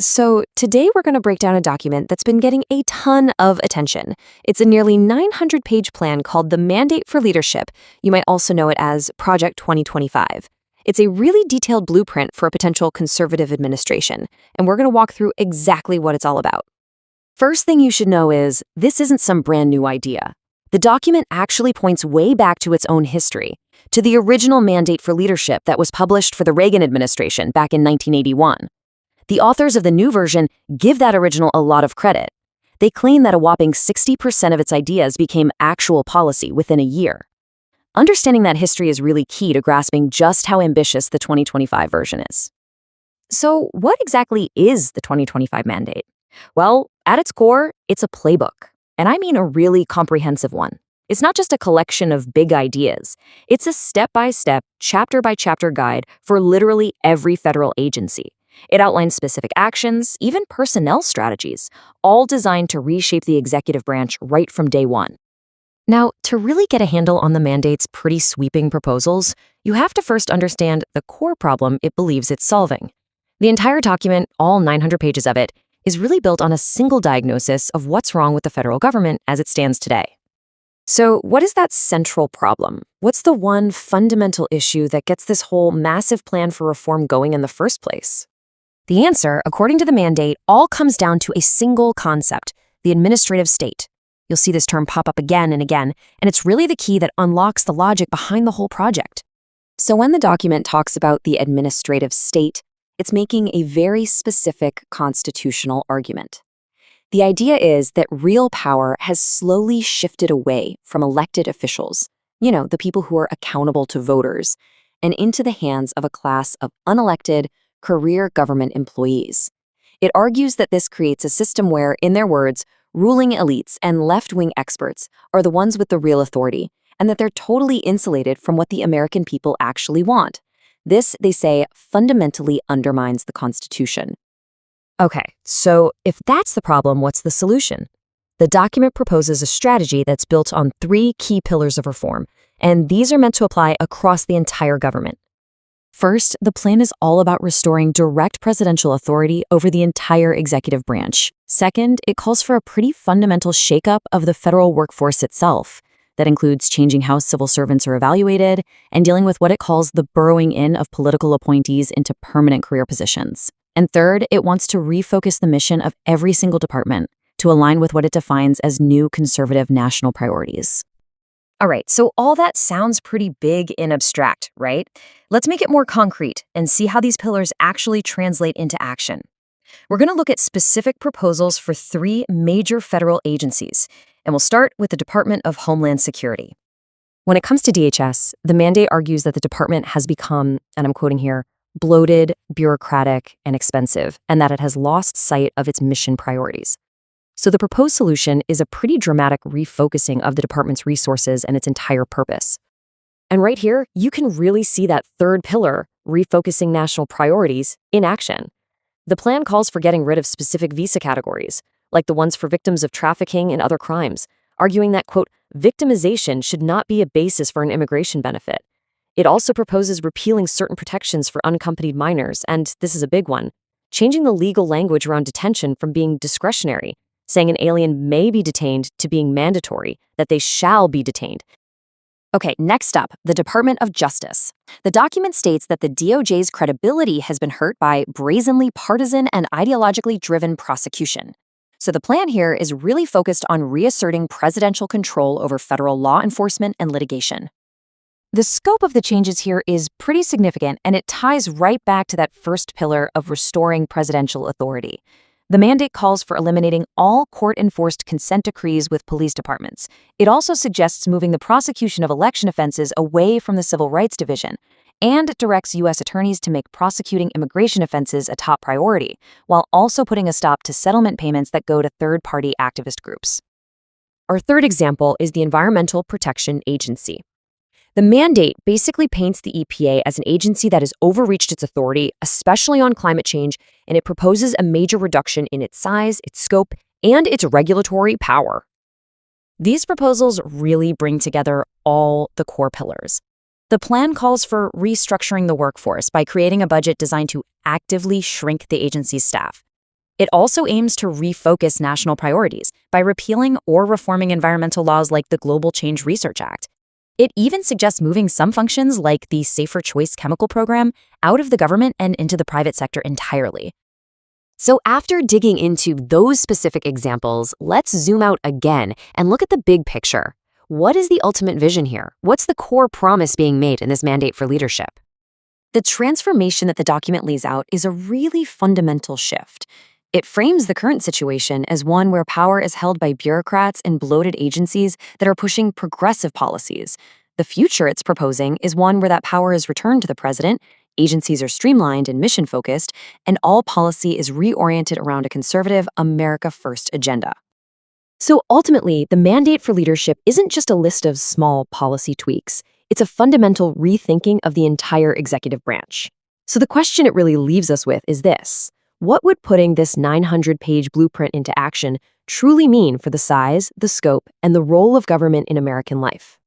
So, today we're going to break down a document that's been getting a ton of attention. It's a nearly 900-page plan called the Mandate for Leadership. You might also know it as Project 2025. It's a really detailed blueprint for a potential conservative administration, and we're going to walk through exactly what it's all about. First thing you should know is this isn't some brand new idea. The document actually points way back to its own history, to the original Mandate for Leadership that was published for the Reagan administration back in 1981. The authors of the new version give that original a lot of credit. They claim that a whopping 60% of its ideas became actual policy within a year. Understanding that history is really key to grasping just how ambitious the 2025 version is. So, what exactly is the 2025 mandate? Well, at its core, it's a playbook, and I mean a really comprehensive one. It's not just a collection of big ideas. It's a step-by-step, chapter-by-chapter guide for literally every federal agency. It outlines specific actions, even personnel strategies, all designed to reshape the executive branch right from day one. Now, to really get a handle on the mandate's pretty sweeping proposals, you have to first understand the core problem it believes it's solving. The entire document, all 900 pages of it, is really built on a single diagnosis of what's wrong with the federal government as it stands today. So, what is that central problem? What's the one fundamental issue that gets this whole massive plan for reform going in the first place? The answer, according to the mandate, all comes down to a single concept, the administrative state. You'll see this term pop up again and again, and it's really the key that unlocks the logic behind the whole project. So when the document talks about the administrative state, it's making a very specific constitutional argument. The idea is that real power has slowly shifted away from elected officials, the people who are accountable to voters, and into the hands of a class of unelected, career government employees. It argues that this creates a system where, in their words, ruling elites and left-wing experts are the ones with the real authority, and that they're totally insulated from what the American people actually want. This, they say, fundamentally undermines the Constitution. Okay, so if that's the problem, what's the solution? The document proposes a strategy that's built on 3 key pillars of reform, and these are meant to apply across the entire government. First, the plan is all about restoring direct presidential authority over the entire executive branch. Second, it calls for a pretty fundamental shakeup of the federal workforce itself. That includes changing how civil servants are evaluated and dealing with what it calls the burrowing in of political appointees into permanent career positions. And third, it wants to refocus the mission of every single department to align with what it defines as new conservative national priorities. All right, so all that sounds pretty big and abstract, right? Let's make it more concrete and see how these pillars actually translate into action. We're going to look at specific proposals for 3 major federal agencies, and we'll start with the Department of Homeland Security. When it comes to DHS, the mandate argues that the department has become, and I'm quoting here, bloated, bureaucratic, and expensive, and that it has lost sight of its mission priorities. So the proposed solution is a pretty dramatic refocusing of the department's resources and its entire purpose. And right here, you can really see that third pillar, refocusing national priorities, in action. The plan calls for getting rid of specific visa categories, like the ones for victims of trafficking and other crimes, arguing that, quote, victimization should not be a basis for an immigration benefit. It also proposes repealing certain protections for unaccompanied minors, and this is a big one, changing the legal language around detention from being discretionary, saying an alien may be detained, to being mandatory, that they shall be detained. Okay, next up, the Department of Justice. The document states that the DOJ's credibility has been hurt by brazenly partisan and ideologically driven prosecution. So the plan here is really focused on reasserting presidential control over federal law enforcement and litigation. The scope of the changes here is pretty significant, and it ties right back to that first pillar of restoring presidential authority. The mandate calls for eliminating all court-enforced consent decrees with police departments. It also suggests moving the prosecution of election offenses away from the Civil Rights Division, and directs U.S. attorneys to make prosecuting immigration offenses a top priority, while also putting a stop to settlement payments that go to third-party activist groups. Our third example is the Environmental Protection Agency. The mandate basically paints the EPA as an agency that has overreached its authority, especially on climate change, and it proposes a major reduction in its size, its scope, and its regulatory power. These proposals really bring together all the core pillars. The plan calls for restructuring the workforce by creating a budget designed to actively shrink the agency's staff. It also aims to refocus national priorities by repealing or reforming environmental laws like the Global Change Research Act. It even suggests moving some functions like the Safer Choice Chemical Program out of the government and into the private sector entirely. So after digging into those specific examples, let's zoom out again and look at the big picture. What is the ultimate vision here? What's the core promise being made in this mandate for leadership? The transformation that the document lays out is a really fundamental shift. It frames the current situation as one where power is held by bureaucrats and bloated agencies that are pushing progressive policies. The future it's proposing is one where that power is returned to the president, agencies are streamlined and mission-focused, and all policy is reoriented around a conservative America First agenda. So ultimately, the mandate for leadership isn't just a list of small policy tweaks. It's a fundamental rethinking of the entire executive branch. So the question it really leaves us with is this: what would putting this 900-page blueprint into action truly mean for the size, the scope, and the role of government in American life?